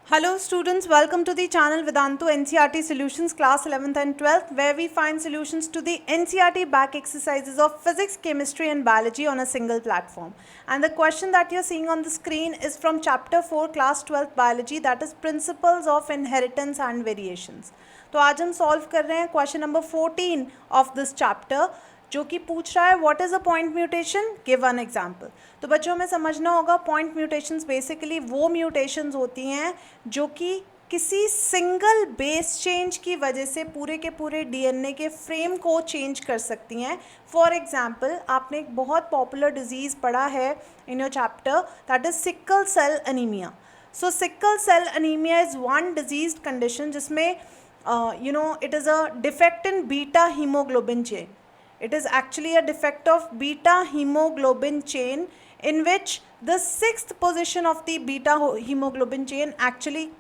Hello students, welcome to the channel Vedantu NCERT Solutions class 11th and 12th, where we find solutions to the NCERT back exercises of physics, chemistry and biology on a single platform. And the question that you're seeing on the screen is from chapter 4 class 12th biology, that is principles of inheritance and variations. तो आज हम solve कर रहे हैं question number 14 of this chapter, जो कि पूछ रहा है what is a point mutation, give one example. तो बच्चों हमें समझना होगा पॉइंट म्यूटेशंस बेसिकली वो म्यूटेशंस होती हैं जो कि किसी सिंगल बेस चेंज की वजह से पूरे के पूरे डीएनए के फ्रेम को चेंज कर सकती हैं। फॉर एग्जांपल, आपने एक बहुत पॉपुलर डिजीज़ पढ़ा है in your chapter, that is sickle cell anaemia. So sickle cell anaemia is one disease condition जिसमें it is a defect in beta hemoglobin chain. It is actually a defect of beta hemoglobin chain in which the sixth position of the beta hemoglobin chain actually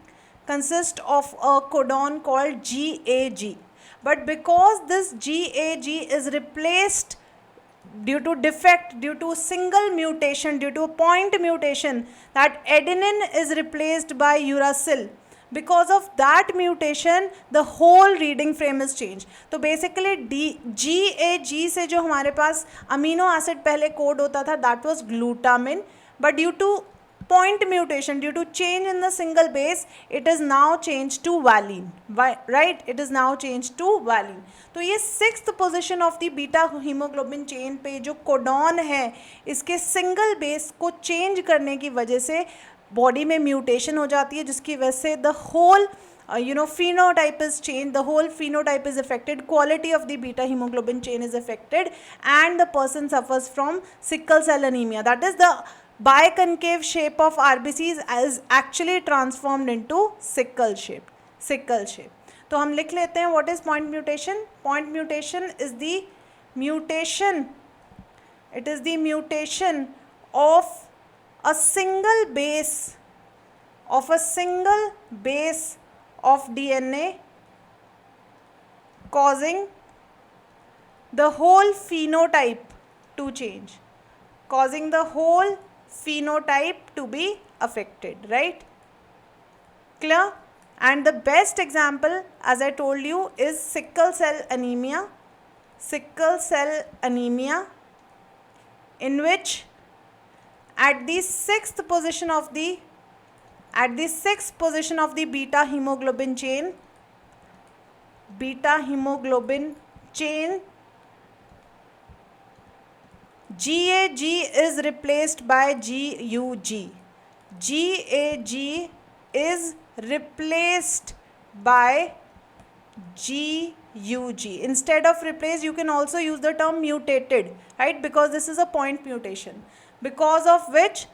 consists of a codon called GAG. But because this GAG is replaced due to defect, due to single mutation, due to a point mutation, that adenine is replaced by uracil. Because of that mutation, the whole reading frame is changed. तो basically GAG से जो हमारे पास amino acid पहले code होता था, that was glutamine, but due to point mutation, due to change in the single base, it is now changed to valine. Right? It is now changed to valine. तो ये sixth position of the beta hemoglobin chain पे जो codon है, इसके single base को change करने की वजह से बॉडी में म्यूटेशन हो जाती है, जिसकी वजह से the whole phenotype is changed, the whole phenotype is affected, quality of the beta hemoglobin chain is affected, and the person suffers from sickle cell anemia. That is, the biconcave shape of RBCs is actually transformed into sickle shape. तो हम लिख लेते हैं what is point mutation. Point mutation is the mutation, it is the mutation of a single base of DNA causing the whole phenotype to change, causing the whole phenotype to be affected, right? Clear? And the best example, as I told you, is sickle cell anemia, in which at the sixth position of the beta hemoglobin chain, GAG is replaced by GUG. GAG is replaced by GUG. Instead of replaced, you can also use the term mutated, right? Because this is a point mutation, because of which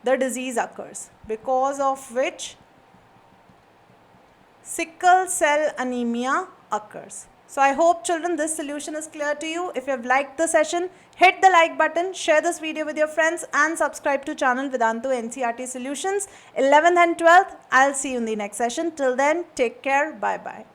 the disease occurs, because of which sickle cell anemia occurs. So I hope, children, this solution is clear to you. If you have liked the session, hit the like button, share this video with your friends, and subscribe to channel Vedantu NCERT Solutions 11th and 12th. I'll see you in the next session. Till then, take care. Bye bye.